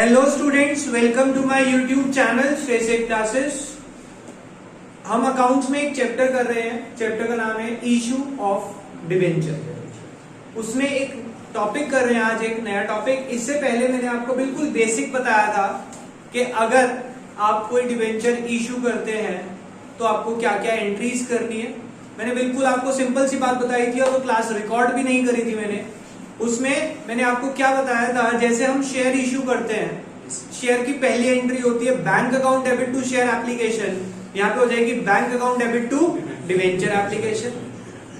Hello students, welcome to my YouTube channel फेसिक classes. हम accounts में एक चैप्टर कर रहे हैं। चैप्टर का नाम है इशू ऑफ डिबेंचर। उसमें एक टॉपिक कर रहे हैं आज, एक नया टॉपिक। इससे पहले मैंने आपको बिल्कुल बेसिक बताया था कि अगर आप कोई डिबेंचर इशू करते हैं तो आपको क्या क्या एंट्रीज करनी है। मैंने बिल्कुल आपको सिंपल सी बात बताई थी और वो क्लास रिकॉर्ड भी नहीं करी थी मैंने। उसमें मैंने आपको क्या बताया था, जैसे हम शेयर इशू करते हैं, शेयर की पहली एंट्री होती है bank account debit to share application. यहाँ पे हो जाएगी bank account debit to debenture application.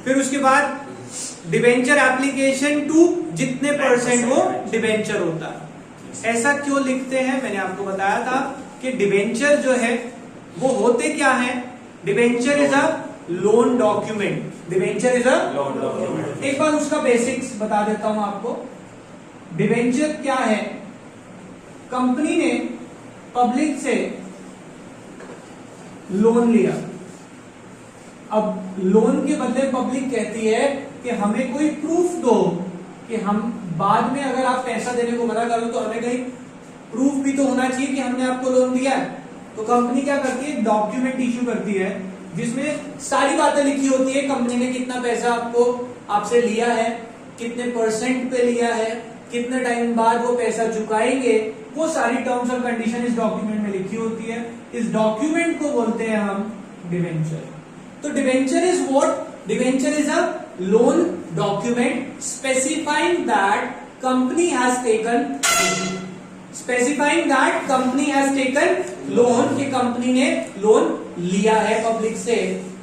फिर उसके बाद डिबेंचर एप्लीकेशन टू जितने परसेंट वो डिबेंचर होता है। ऐसा क्यों लिखते हैं, मैंने आपको बताया था कि डिबेंचर जो है वो होते क्या है। Debenture is a loan document. Debenture is a loan document. एक बार उसका बेसिक्स बता देता हूं आपको। डिबेंचर क्या है? कंपनी ने पब्लिक से लोन लिया। अब लोन के बदले पब्लिक कहती है कि हमें कोई प्रूफ दो कि हम बाद में अगर आप पैसा देने को मना करो तो हमें कहीं प्रूफ भी तो होना चाहिए कि हमने आपको लोन दिया है। तो कंपनी क्या करती है, डॉक्यूमेंट इशू करती है जिसमें सारी बातें लिखी होती है। कंपनी ने कितना पैसा आपसे लिया है, कितने परसेंट पे लिया है, कितने टाइम बाद वो पैसा चुकाएंगे, वो सारी टर्म्स और कंडीशन इस डॉक्यूमेंट में लिखी होती है। इस डॉक्यूमेंट को बोलते हैं हम डिबेंचर। तो debenture is what? Debenture is a loan document specifying that company has taken loan, कि कंपनी ने लोन लिया है पब्लिक से।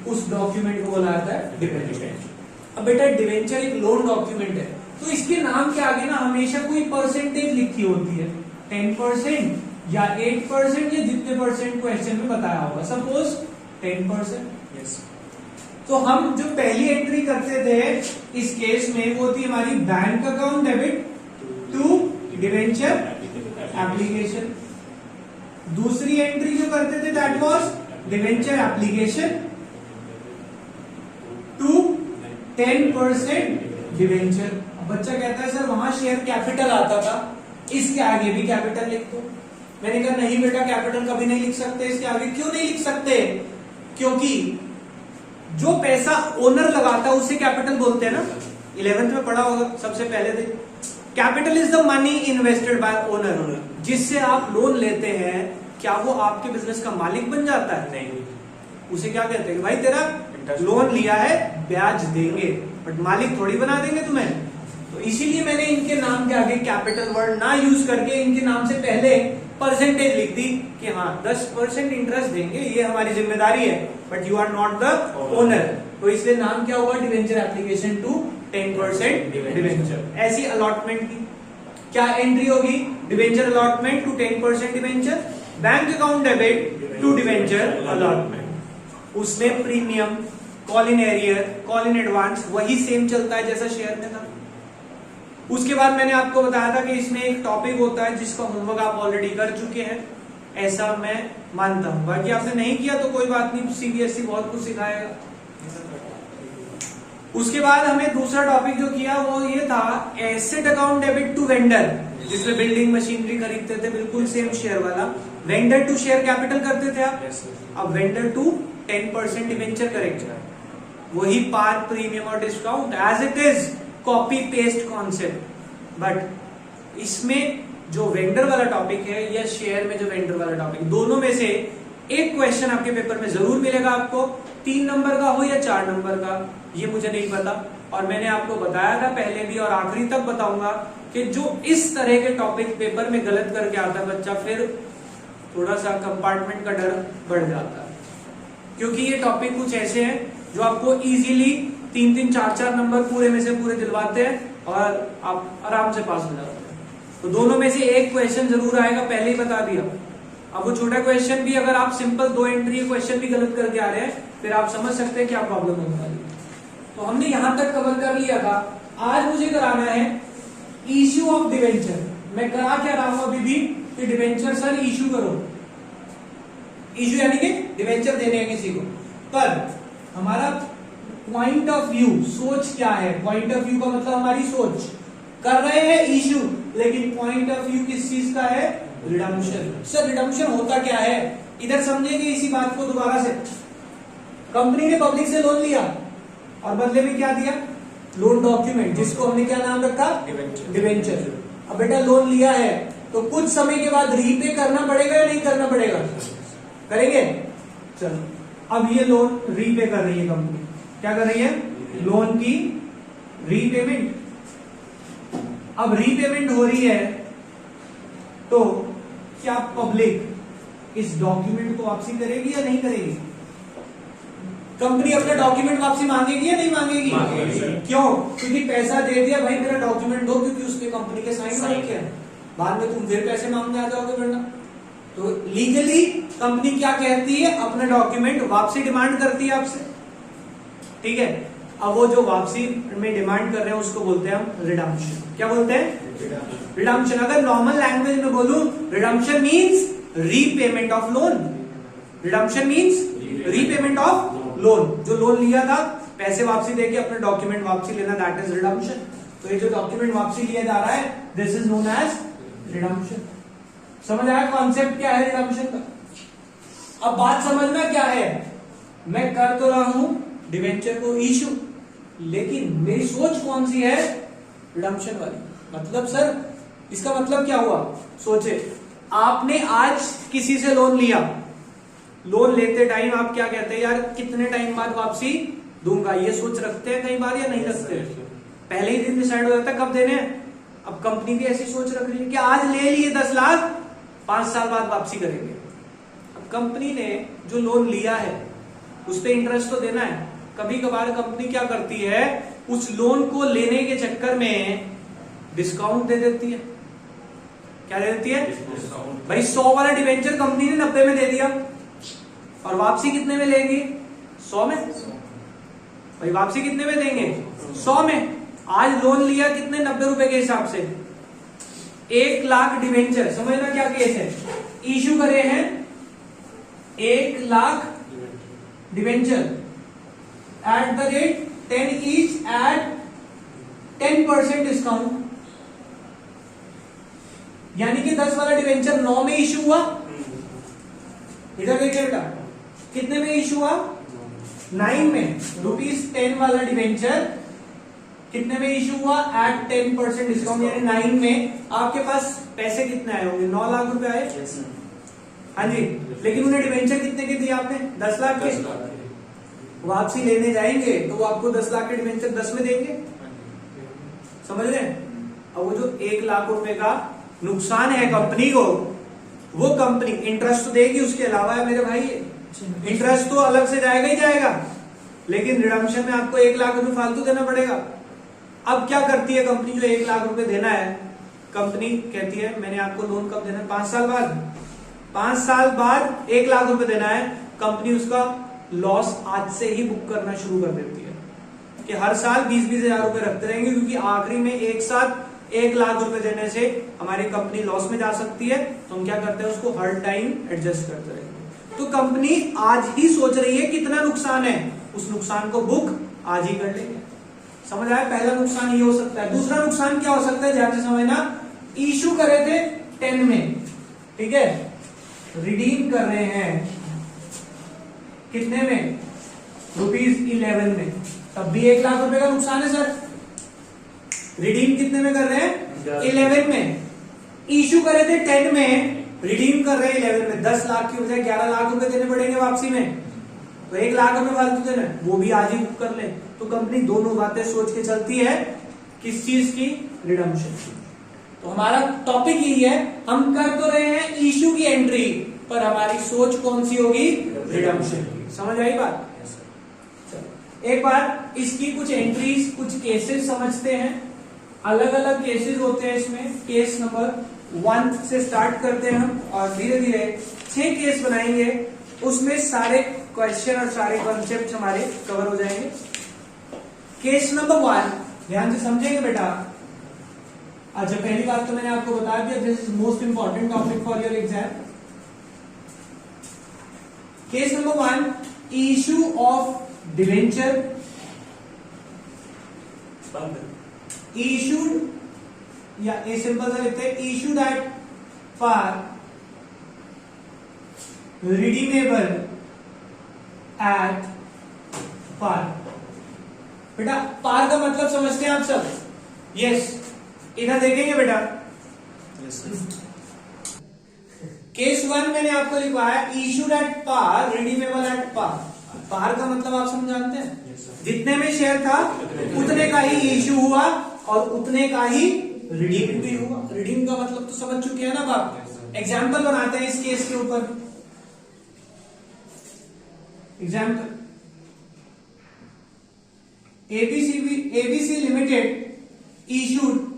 उस डॉक्यूमेंट को बोला जाता है डिबेंचर। अब बेटा डिबेंचर एक लोन डॉक्यूमेंट है तो इसके नाम के आगे ना हमेशा कोई परसेंटेज लिखी होती है, 10% या 8% या जितने परसेंट क्वेश्चन में बताया होगा। सपोज 10%। यस। तो हम जो पहली एंट्री करते थे इस केस में वो थी हमारी bank account debit to debenture application. दूसरी एंट्री जो करते थे that was debenture application to 10% debenture. बच्चा कहता है सर वहां शेयर कैपिटल आता था, इसके आगे भी कैपिटल लिख दो। मैंने कहा नहीं बेटा, कैपिटल कभी नहीं लिख सकते इसके आगे। क्यों नहीं लिख सकते? क्योंकि जो पैसा ओनर लगाता है उसे कैपिटल बोलते हैं ना। 11th में पढ़ा होगा सबसे पहले दिन। Capital is the money invested bye owner. जिससे आप लोन लेते हैं, क्या वो आपके बिजनेस का मालिक बन जाता है? नहीं। उसे क्या कहते हैं कि भाई तेरा लोन लिया है, ब्याज देंगे, बट मालिक थोड़ी बना देंगे तुम्हें। तो इसीलिए मैंने इनके नाम के आगे कैपिटल वर्ड ना यूज करके इनके नाम से पहले परसेंटेज लिख दी कि हाँ 10% इंटरेस्ट देंगे, ये हमारी जिम्मेदारी है, but you are not the owner. तो इसलिए नाम क्या हुआ, डिबेंचर एप्लीकेशन टू 10% डिबेंचर। ऐसी अलॉटमेंट की क्या एंट्री होगी? Debenture allotment to 10% debenture, bank account debit to debenture allotment. उसमें premium, call in arrear, call in advance वही सेम चलता है जैसा शेयर में था। उसके बाद मैंने आपको बताया था कि इसमें एक टॉपिक होता है जिसका होमवर्क आप ऑलरेडी कर चुके हैं, ऐसा मैं मानता हूं। बाकी आपने नहीं किया तो कोई बात नहीं, सीबीएसई बहुत कुछ सिखाएगा। उसके बाद हमें दूसरा टॉपिक जो किया वो ये था asset account debit to vendor, जिसमें बिल्डिंग मशीनरी खरीदते थे, बिल्कुल सेम शेयर वाला। वेंडर टू शेयर कैपिटल करते थे आप। अब वेंडर टू 10% डिबेंचर करेक्ट, वही पार, प्रीमियम और discount as it is, copy paste concept. But इसमें जो वेंडर वाला टॉपिक है या शेयर में जो वेंडर वाला टॉपिक, दोनों में से एक क्वेश्चन आपके पेपर में जरूर मिलेगा आपको। 3 नंबर का हो या 4 नंबर का, ये मुझे नहीं पता। और मैंने आपको बताया था पहले भी और आखिरी तक बताऊंगा कि जो इस तरह के टॉपिक पेपर में गलत करके आता है बच्चा, फिर थोड़ा सा कंपार्टमेंट का डर बढ़ जाता है। क्योंकि ये टॉपिक कुछ ऐसे हैं जो आपको इजीली 3-3, 4-4 नंबर पूरे में से पूरे दिलवाते हैं और आप आराम से पास हो जाते हैं। तो दोनों में से एक क्वेश्चन जरूर आएगा, पहले ही बता दिया। अब वो छोटा क्वेश्चन भी अगर आप सिंपल 2 एंट्री क्वेश्चन भी गलत करके आ रहे हैं, फिर आप समझ सकते हैं क्या प्रॉब्लम होने वाली है। तो हमने यहां तक कवर कर लिया था। आज मुझे कराना है इश्यू ऑफ डिबेंचर। मैं करा क्या रहा हूं अभी भी कि डिबेंचर सर इश्यू करो। इश्यू यानी कि डिबेंचर देने हैं किसी को, पर हमारा पॉइंट ऑफ व्यू, सोच क्या है? पॉइंट ऑफ व्यू का मतलब हमारी सोच। कर रहे हैं इश्यू, लेकिन पॉइंट ऑफ व्यू किस चीज का है? रिडम्पशन। सर रिडम्पशन होता क्या है, इधर समझेंगे इसी बात को दोबारा से। कंपनी ने पब्लिक से लोन लिया और बदले में क्या दिया, लोन डॉक्यूमेंट, जिसको हमने क्या नाम रखा, डिवेंचर। अब बेटा लोन लिया है तो कुछ समय के बाद रीपे करना पड़ेगा या नहीं करना पड़ेगा, करेंगे। चलो अब ये लोन रीपे कर रही है कंपनी, क्या कर रही है, लोन की रीपेमेंट। अब रीपेमेंट हो रही है तो क्या पब्लिक इस डॉक्यूमेंट को वापसी करेगी या नहीं करेगी, कंपनी अपना डॉक्यूमेंट वापसी मांगेगी या नहीं मांगेगी, क्यों, क्योंकि पैसा दे दिया भाई मेरा डॉक्यूमेंट दो, क्योंकि उसके कंपनी के साइन हो रखे हैं, बाद में तुम फिर पैसे मांगने आ जाओगे वरना। तो लीगली कंपनी क्या कहती है, अपना डॉक्यूमेंट वापसी डिमांड करती है आपसे, ठीक है। अब वो जो वापसी में डिमांड कर रहे हैं उसको बोलते हैं हम रिडम्पशन। क्या बोलते हैं, रिडम्पशन। अगर नॉर्मल लैंग्वेज में बोलूं, redemption means repayment of loan. Redemption means repayment of loan, जो लोन लिया था पैसे वापसी देके अपने डॉक्यूमेंट वापसी लेना, दैट इज रिडम्पशन। तो ये जो डॉक्यूमेंट वापसी लिया जा रहा है, this is known as redemption. समझ आया कॉन्सेप्ट क्या है रिडम्पशन का। अब बात समझना क्या है, मैं कर तो रहा हूं डिवेंचर को इशू, लेकिन मेरी सोच कौन सी है, रिडम्पशन वाली। मतलब सर इसका मतलब क्या हुआ, सोचे आपने आज किसी से लोन लिया, लोन लेते टाइम आप क्या कहते हैं, यार कितने टाइम बाद वापसी दूंगा, ये सोच रखते हैं कई बार या नहीं रखते, पहले ही दिन डिसाइड हो जाता है कब देने हैं। अब कंपनी भी ऐसी सोच रख रही है कि आज ले लिए 10 लाख, 5 साल बाद वापसी करेंगे। अब कंपनी ने जो लोन लिया है उस पर इंटरेस्ट तो देना है। कभी कभार कंपनी क्या करती है, उस लोन को लेने के चक्कर में डिस्काउंट दे देती है। क्या दे देती है, भाई 100 वाला डिवेंचर कंपनी ने 90 में दे दिया और वापसी कितने में लेगी, 100 में। भाई वापसी कितने में देंगे, 100 में। आज लोन लिया कितने, 90 रुपए के हिसाब से, 1 लाख डिवेंचर। समझना क्या केस है, इशू करे हैं 1 lakh debenture at the rate 10 each eight 10% discount, यानी कि 10 वाला डिवेंचर 9 में इशू हुआ। इधर देखिए बेटा, कितने में इशू हुआ, 9 में। ₹10 वाला डिवेंचर कितने में इशू हुआ, एट 10% डिस्काउंट, यानी 9 में आपके पास पैसे कितने आए होंगे, 9 लाख रुपए आए। हाँ जी, लेकिन उन्हें डिवेंचर कितने के दिए आपने, 10 लाख के। वापसी लेने जाएंगे तो वो आपको 10 लाख के डिवेंचर 10 में देंगे, समझ रहे हैं। अब वो जो 1 लाख रुपए का नुकसान है कंपनी को, वो कंपनी इंटरेस्ट तो देगी, उसके अलावा है मेरे भाई इंटरेस्ट तो अलग से जाएगा ही जाएगा, लेकिन रिडम्पशन में आपको 1 लाख रुपए फालतू देना पड़ेगा। अब क्या करती है कंपनी, जो 1 लाख रुपए देना है, कंपनी कहती है मैंने आपको लोन कब देना है, 5 साल बाद। 5 साल बाद 1 लाख रुपए देना है, कंपनी उसका लॉस आज से ही बुक करना शुरू कर देती है कि हर साल 20-20 हजार रुपए रखते रहेंगे, क्योंकि आखिरी में एक साथ 1 लाख रुपए देने से हमारी कंपनी लॉस में जा सकती है। तो हम क्या करते हैं, उसको हर टाइम एडजस्ट करते रहेंगे। तो कंपनी आज ही सोच रही है कितना नुकसान है, उस नुकसान को बुक आज ही कर लेंगे। समझ आया, पहला नुकसान ये हो सकता है। दूसरा नुकसान क्या हो सकता है, ध्यान से समझना, इशू करे थे 10 में, ठीक है, रिडीम कर रहे हैं कितने में, ₹11 में, तब भी 1 लाख रुपए का नुकसान है सर। रिडीम कितने में कर रहे हैं, 11 में। इशू करे थे 10 में, रिडीम कर रहे हैं 11 में, 10 लाख की बजाय 11 लाख रुपए देने पड़ेंगे वापसी में, तो 1 लाख रुपए फालतू देना, वो भी आज ही बुक कर ले। तो कंपनी दोनों बातें सोच के चलती है, किस चीज की, रिडम्पशन की। तो हमारा टॉपिक यही है, हम कर तो रहे हैं इशू की एंट्री, पर हमारी सोच कौन सी होगी, रिडम्पशन की। समझ आई बात। एक बार इसकी कुछ एंट्रीज, कुछ केसेस समझते हैं। अलग अलग केसेस होते हैं इसमें। केस नंबर 1 से स्टार्ट करते हैं हम, और धीरे धीरे 6 केस बनाएंगे, उसमें सारे क्वेश्चन और सारे कॉन्सेप्ट हमारे कवर हो जाएंगे। केस नंबर 1 ध्यान से समझेंगे बेटा। अच्छा, पहली बात तो मैंने आपको बता दिया, this is most important topic for your exam. Case number 1, issue of debenture issued, या ए सिंपल सा लिखते हैं, issued at par redeemable at par. बेटा पार का मतलब समझते हैं आप सब? यस। इधर देखेंगे बेटा, केस 1 मैंने आपको लिखवाया issued at par, redeemable at par. Par का मतलब आप सब जानते हैं? जितने में शेयर था उतने का ही इशू हुआ और उतने का ही रिडीम भी हुआ। रिडीम का मतलब तो समझ चुके हैं ना आप? एग्जाम्पल बनाते हैं इस केस के ऊपर। Example, ABC limited issued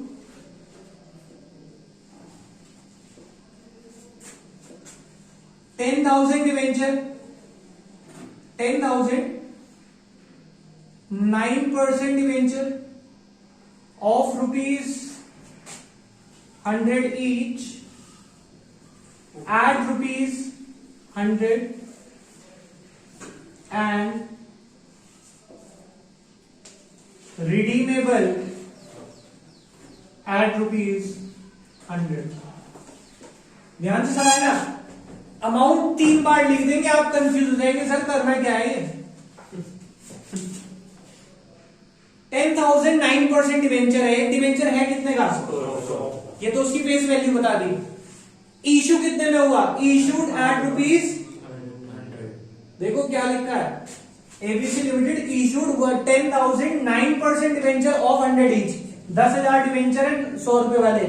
$10,000 debenture, 10,000 9% debenture of ₹100 each at ₹100 and redeemable at ₹100। ध्यान से समझना, अमाउंट 3 बार लिख देंगे, आप कंफ्यूज हो जाएंगे सर करना क्या है ये। 10,000 9% डिवेंचर है। एक डिवेंचर है कितने का? ये तो उसकी फेस वैल्यू बता दी। इशू कितने में हुआ? Issued at ₹100। देखो क्या लिखा है, ABC limited issued 10,000 9% debenture of 100 each. 10,000 debenture है 100 रुपए वाले।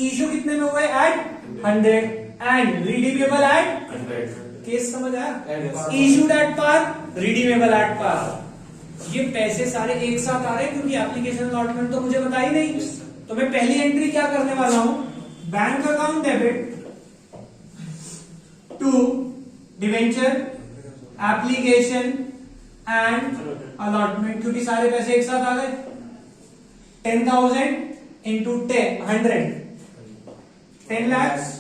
इशू कितने में हुए? At 100 and redeemable at 100। Case समझ आया? Issued at par, redeemable at par. ये पैसे सारे एक साथ आ रहे हैं क्योंकि एप्लीकेशन अलॉटमेंट तो मुझे बताई नहीं। तो मैं पहली एंट्री क्या करने वाला हूं? Bank account debit to debenture application and allotment, क्योंकि सारे पैसे एक साथ आ गए। 10,000 इंटू 100 10 लाख।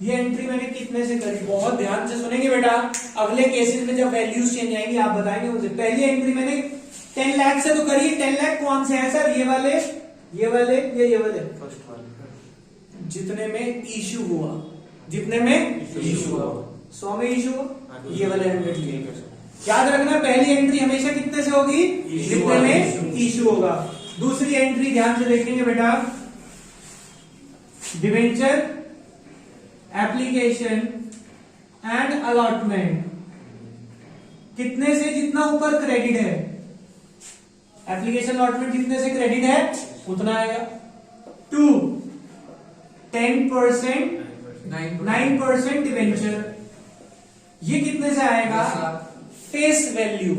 ये एंट्री मैंने कितने से करी? बहुत ध्यान से सुनेंगे बेटा, अगले केसेस में जब वैल्यूज चेंज आएंगी आप बताएंगे मुझे। पहली एंट्री मैंने 10 लाख से तो करी। 10 लाख कौन से है सर? ये वाले, ये वाले, ये वाले, फर्स्ट वाले, जितने में इशू हुआ, जितने में इशू हुआ 100 में इशू हुआ, ये वाले 100। याद रखना पहली एंट्री हमेशा कितने से होगी? जितने में इशू होगा। दूसरी एंट्री ध्यान से देखेंगे बेटा, डिवेंचर एप्लीकेशन एंड अलॉटमेंट, कितने से जितना ऊपर क्रेडिट है, एप्लीकेशन अलॉटमेंट जितने से क्रेडिट है उतना आएगा। 2 10% 9% डिवेंचर, ये कितने से आएगा? फेस वैल्यू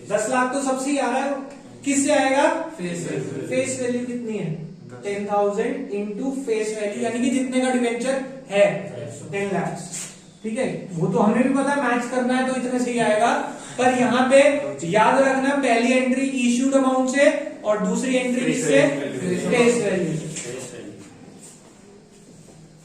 10 लाख तो सबसे ही आ रहा है, किससे आएगा? फेस वैल्यू कितनी है? 10,000 इंटू फेस वैल्यू, यानी कि जितने का डिवेंचर है 10 लाख। ठीक है, वो तो हमें भी पता है, मैच करना है तो इतने से ही आएगा। पर यहाँ पे याद रखना पहली एंट्री इश्यूड अमाउंट से और दूसरी एंट्री किससे? Face value.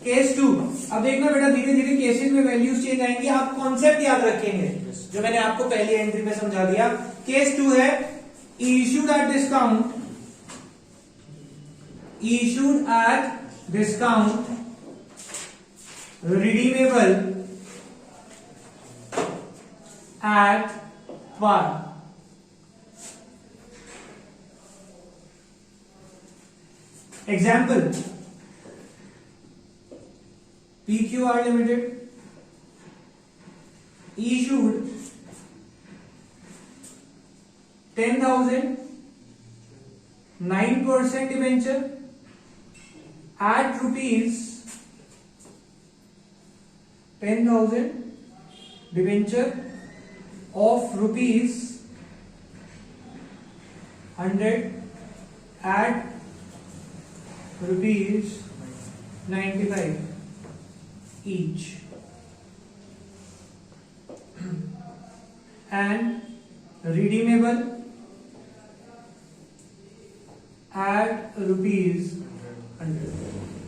केस 2, अब देखना बेटा धीरे धीरे केसेस में वैल्यूज चेंज आएंगी, आप कॉन्सेप्ट याद रखेंगे जो मैंने आपको पहली एंट्री में समझा दिया। केस 2 है issued at discount, issued at discount, redeemable at par। Example, PQR Limited issued 10,000 9% debenture at ₹10,000 debenture of ₹100 at ₹95 each and redeemable at ₹100।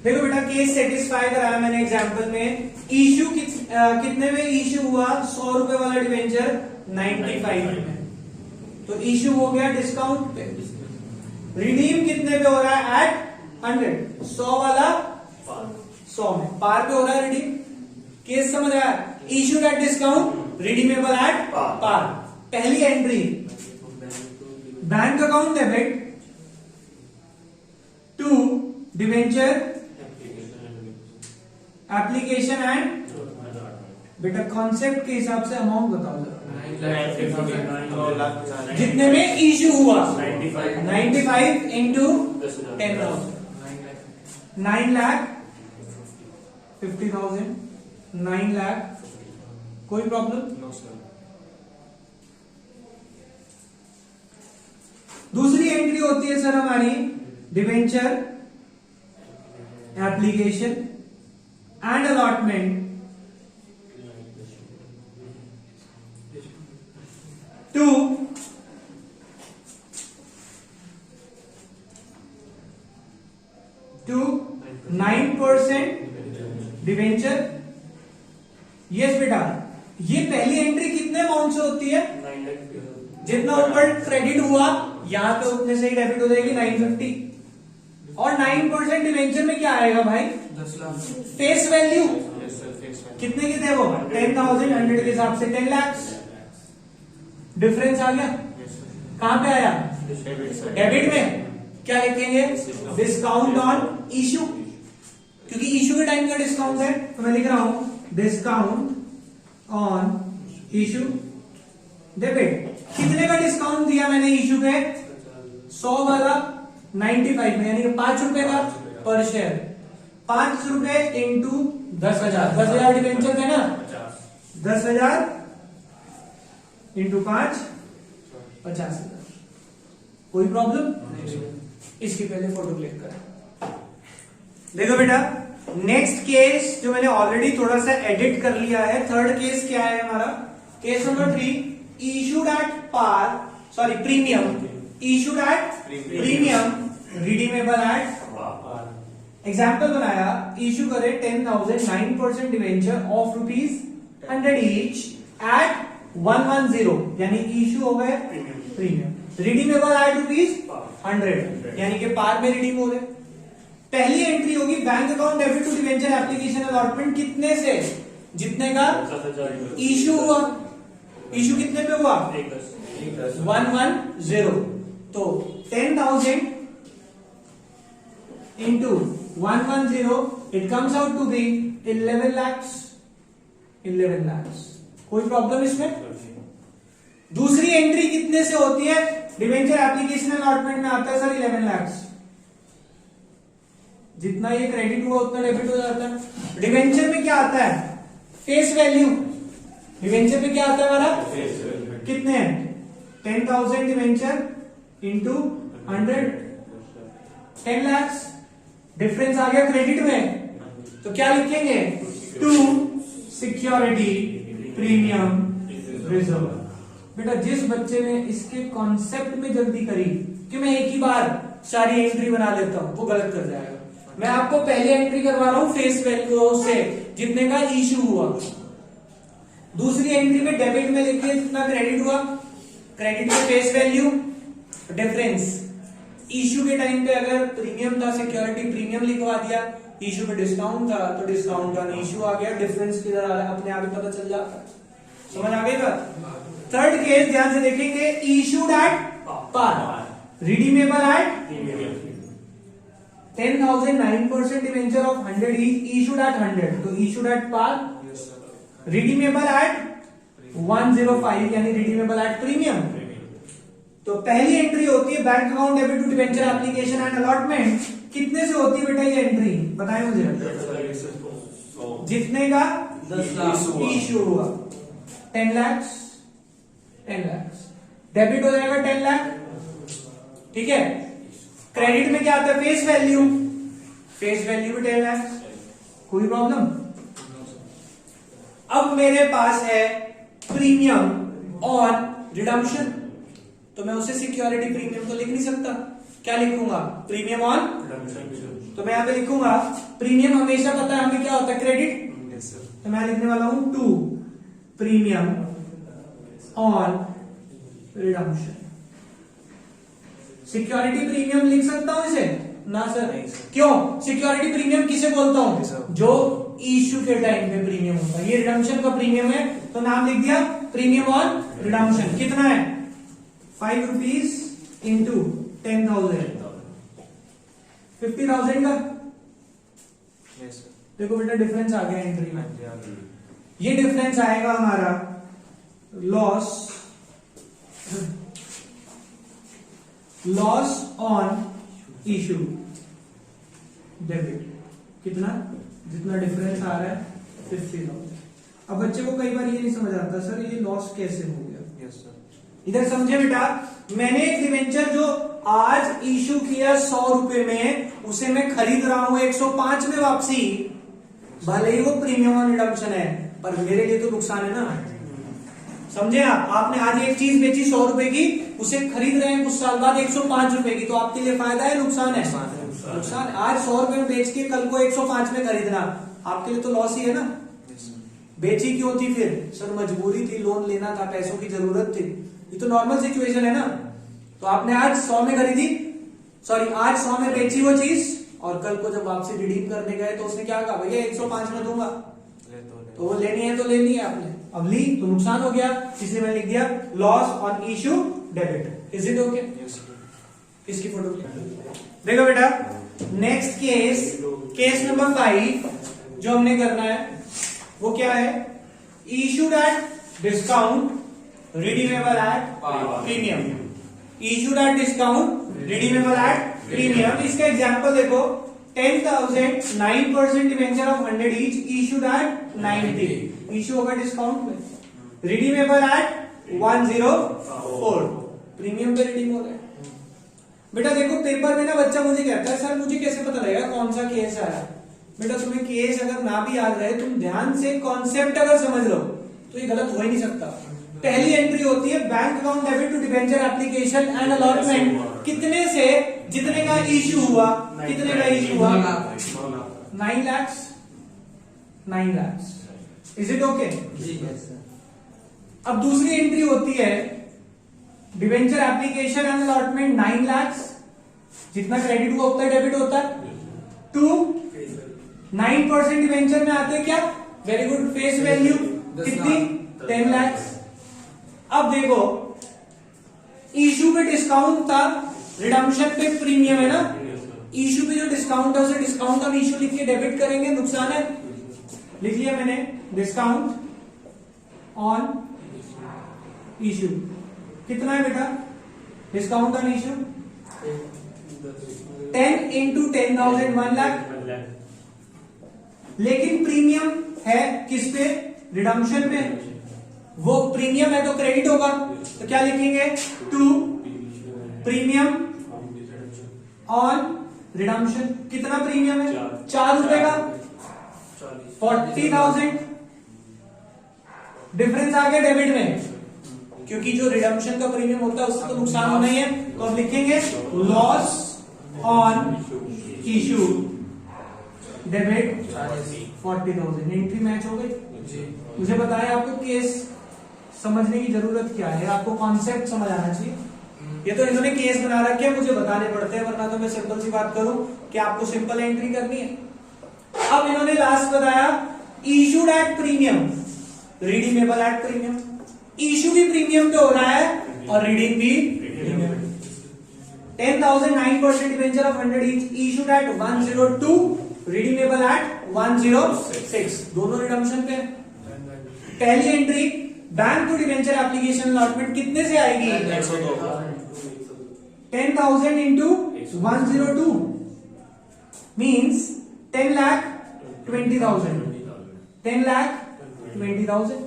देखो बेटा केस सेटिस्फाई कराया मैंने एग्जांपल में। इशू कितने में इशू हुआ? 100 रुपए वाला डिवेंचर 95 में, तो इशू हो गया डिस्काउंट पे। रिडीम कितने पे हो रहा है? एट 100। 100 वाला 100 में, पार पे हो रहा है रिडीम। केस समझ आया? Issued at discount, redeemable at par. पहली entry bank account debit to debenture application and, बेटा कॉन्सेप्ट के हिसाब से अमाउंट बताओ जरा। जितने में इश्यू हुआ 95 इंटू 10,000, 9,50,000, 9 लाख। कोई प्रॉब्लम? दूसरी एंट्री होती है सर हमारी debenture application and allotment to to 9% debenture. Yes बेटा, ये पहली एंट्री कितने अमाउंट से होती है? जितना ऊपर क्रेडिट हुआ यहां पे उतने से ही डेबिट हो जाएगी 950। और 9% डिवेंचर में क्या आएगा भाई? 10 लाख। फेस वैल्यू कितने के थे वो? 10,000, 100 के हिसाब से 10 लाख। डिफरेंस आ गया? कहां पे आया? डेबिट में। क्या लिखेंगे? डिस्काउंट ऑन इश्यू, क्योंकि इश्यू के टाइम का डिस्काउंट है, तो मैं लिख रहा हूं डिस्काउंट ऑन इश्यू डेबिट। कितने का डिस्काउंट दिया मैंने इश्यू पे? 100 वाला 95 में, यानी कि 5 रुपए का पर शेयर। 5 रुपए इंटू 10,000, 10,000 डिवेंचर थे ना, 10,000 इंटू 5, 50,000। कोई प्रॉब्लम? इसकी पहले फोटो क्लिक कर। देखो बेटा, नेक्स्ट केस जो मैंने ऑलरेडी थोड़ा सा एडिट कर लिया है, थर्ड केस क्या है हमारा? Case number 3, issued at par, sorry premium, issued at premium, redeemable at. Example बनाया, इशू करे 10,000, 9% डिवेंचर ऑफ ₹100 ईच एट 110, यानी इशू हो गए प्रीमियम। रिडीमेबल एट ₹100, यानी कि पार में रिडीम हो रहे। पहली एंट्री होगी bank account debit to debenture application allotment, कितने से? जितने का इशू हुआ। इशू कितने पे हुआ? 110। तो 10,000 into 110, it comes out to be 11 lakhs। 11 lakhs। कोई प्रॉब्लम इसमें? दूसरी एंट्री कितने से होती है? डिवेंचर एप्लीकेशन अलॉटमेंट में आता है सर 11 lakhs। जितना ये क्रेडिट हुआ उतना डेबिट हो जाता है। डिवेंचर में क्या आता है? Face value. डिवेंचर में क्या आता है हमारा? कितने हैं? 10,000 डिवेंचर इंटू 100, 10 lakhs। डिफरेंस आ गया क्रेडिट में, तो क्या लिखेंगे? To security premium reserve. बेटा जिस बच्चे ने इसके कॉन्सेप्ट में जल्दी करी कि मैं एक ही बार सारी एंट्री बना लेता हूं, वो गलत कर जाएगा। मैं आपको पहले एंट्री करवा रहा हूं फेस वैल्यू से, जितने का इश्यू हुआ। दूसरी एंट्री में डेबिट में लिखिए जितना क्रेडिट हुआ, क्रेडिट में फेस वैल्यू, डिफरेंस। इश्यू के टाइम पे अगर प्रीमियम था, सिक्योरिटी प्रीमियम लिखवा दिया, इश्यू पे डिस्काउंट था तो डिस्काउंट का इश्यू आ गया, डिफरेंस किधर आ रहा है अपने आप ही पता चल जाता है। समझ आ गई बात? थर्ड केस ध्यान से देखेंगे, issued at par, redeemable at 10,000, 9% debenture of 100 is issued at 100, तो issued at par, redeemable at 105, यानी रिडीमेबल एट प्रीमियम। तो पहली एंट्री होती है bank account debit to debenture application and allotment. कितने से होती है बेटा ये एंट्री? बताएं मुझे। जितने का 10 लाख इशू हुआ 10 lakhs, 10 lakhs डेबिट हो जाएगा 10 लाख। ठीक है। क्रेडिट में क्या आता है? फेस वैल्यू, फेस वैल्यू भी 10 लाख। कोई प्रॉब्लम? अब मेरे पास है प्रीमियम ऑन रिडम्पशन, तो मैं उसे सिक्योरिटी प्रीमियम तो लिख नहीं सकता। क्या लिखूंगा? Premium on. तो मैं यहां पे लिखूंगा प्रीमियम, हमेशा पता है हमें क्या होता है? क्रेडिट। तो मैं लिखने वाला हूं to premium on redemption. Security premium लिख सकता हूं इसे? ना सर। क्यों? सिक्योरिटी प्रीमियम किसे बोलता हूं? जो इशू के टाइम पे प्रीमियम होता है। ये रिडम्पशन का प्रीमियम है, तो नाम लिख दिया प्रीमियम ऑन रिडम्पशन। कितना है? 5 रुपीज इंटू 10,000, 50,000 का। देखो बेटा डिफरेंस आ गया एंट्री में। ये डिफरेंस आएगा हमारा लॉस ऑन इशू डेबिट। कितना? जितना डिफरेंस आ रहा है 50,000। अब बच्चे को कई बार ये नहीं समझ आता सर ये लॉस कैसे हो गया। Yes sir. इधर समझे बेटा, मैंने एक डिवेंचर जो आज इशू किया 100 रुपए में, उसे मैं खरीद रहा हूं 105 में वापसी। भले ही वो प्रीमियम ऑन रिडम्पशन है, पर मेरे लिए तो नुकसान है ना। समझे आप? आपने आज एक चीज बेची 100 रुपए की, उसे खरीद रहे हैं कुछ साल बाद 105 रुपए की, तो आपके लिए फायदा है नुकसान है? नुकसान। आज 100 रुपए में बेच के कल को 105 में खरीदना आपके लिए तो लॉस ही है ना। बेची क्यों थी फिर? सर मजबूरी थी, लोन लेना था, पैसों की जरूरत थी। ये तो नॉर्मल सिचुएशन है ना। तो आपने आज 100 में खरीदी, सॉरी आज 100 में बेची वो चीज, और कल को जब वापसी रिडीम करने गए तो उसने क्या कहा, भैया 105 में दूंगा। तो वो लेनी है तो लेनी है आपने, अब ली तो नुकसान हो गया, इसलिए मैंने लिख दिया loss on issue debit. Is it okay? इसकी फोटो देखो बेटा। नेक्स्ट केस नंबर 5 जो हमने करना है वो क्या है? Issued at discount redeemable at premium. Issued eight discount redeemable at premium. इसका एग्जांपल देखो, 10,000 9% debenture of 100 each issued eight 90। Issue होगा डिस्काउंट में, रिडीमेबल एट 104। प्रीमियम पे रिडीम हो रहा है। बेटा देखो पेपर में ना बच्चा मुझे कहता है सर मुझे कैसे पता लगेगा कौन सा केस आया। बेटा तुम्हें केस अगर ना भी याद रहे, तुम ध्यान से कॉन्सेप्ट अगर समझ लो तो ये गलत हो ही नहीं सकता। पहली एंट्री होती है bank account debit to debenture application and allotment. कितने से जितने का इशू हुआ, कितने का इशू हुआ? 9 lakh. 9 lakh. Is it okay? अब दूसरी एंट्री होती है debenture application and allotment 9 lakh. जितना क्रेडिट हुआ उतना डेबिट होता है। 9% डिवेंचर में आते क्या? वेरी गुड, फेस वैल्यू कितनी? 10 लाख। अब देखो इशू पे डिस्काउंट था, रिडम्पशन पे प्रीमियम है ना। इशू पे जो डिस्काउंट है उसे डिस्काउंट ऑन इशू लिख के डेबिट करेंगे, नुकसान है। लिख लिया मैंने डिस्काउंट ऑन इशू। कितना है बेटा discount on issue? 10 into 10,000 1 lakh. लेकिन प्रीमियम है किस पे? रिडम्पशन पे। वो प्रीमियम है तो क्रेडिट होगा, तो क्या लिखेंगे? 2 प्रीमियम ऑन रिडम्पशन। कितना प्रीमियम है? 4 रुपए का। 40,000 डिफरेंस आ गया डेबिट में, क्योंकि जो रिडम्पशन का प्रीमियम होता है उससे तो नुकसान होना ही है। तो अब लिखेंगे loss on issue debit 40,000। Entry match हो गई। मुझे बताया आपको केस समझने की जरूरत क्या है, आपको कॉन्सेप्ट समझ आना चाहिए। ये तो इन्होंने केस बना रखे हैं, मुझे बताने पड़ते हैं, वरना तो मैं सिंपल सी बात करूं कि आपको सिंपल एंट्री करनी है। अब इन्होंने लास्ट बताया issued at premium, redeemable at premium. Issue भी प्रीमियम पे हो रहा है और रिडीम भी premium. 10,000 9% debenture of 100 each issued at 102, redeemable at 106। दोनों रिडम्पशन पे। पहली entry bank to debenture application allotment कितने से आएगी? 10,000 इंटू 102 मीन्स 10,20,000। 10,20,000।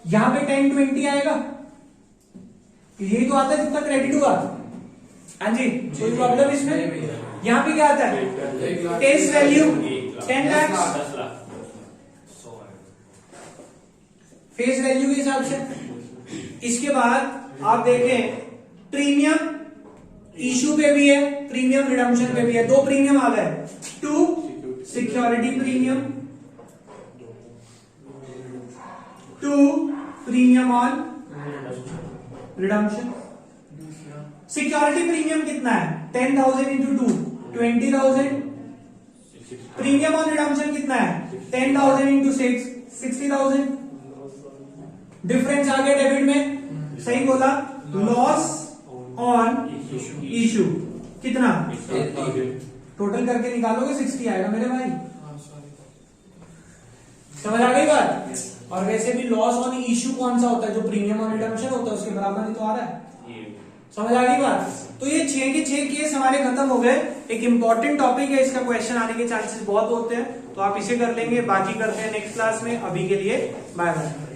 यहां पे 1020 आएगा, यही तो आता है जितना क्रेडिट हुआ। हाँ जी, कोई प्रॉब्लम इसमें? यहां पे क्या आता है? Face value 10 lakh. Face value के हिसाब से। इसके बाद आप देखें प्रीमियम इशू पे भी है, प्रीमियम रिडम्पशन पे भी है। 2 प्रीमियम आ गए। 2 security premium, 2 premium on redemption. Security premium कितना है? 10,000 इंटू 2 20,000। प्रीमियम ऑन रिडम्पशन कितना है? 10,000 इंटू 6 60,000। डिफरेंस आ गया डेबिट में, सही बोला। लॉस ऑन इशू कितना, टोटल करके निकालोगे 60 आएगा मेरे भाई, समझ आ गई बात। और वैसे भी लॉस ऑन इशू कौन सा होता है, जो प्रीमियम ऑन रिडम्पशन होता है उसके बराबर ही तो आ रहा है, समझ आ गई बात। तो ये 6 के 6 केस हमारे खत्म हो गए। एक इंपॉर्टेंट टॉपिक है, इसका क्वेश्चन आने के चांसेस बहुत होते हैं, तो आप इसे कर लेंगे, बाकी करते हैं नेक्स्ट क्लास में। अभी के लिए बाय बाय।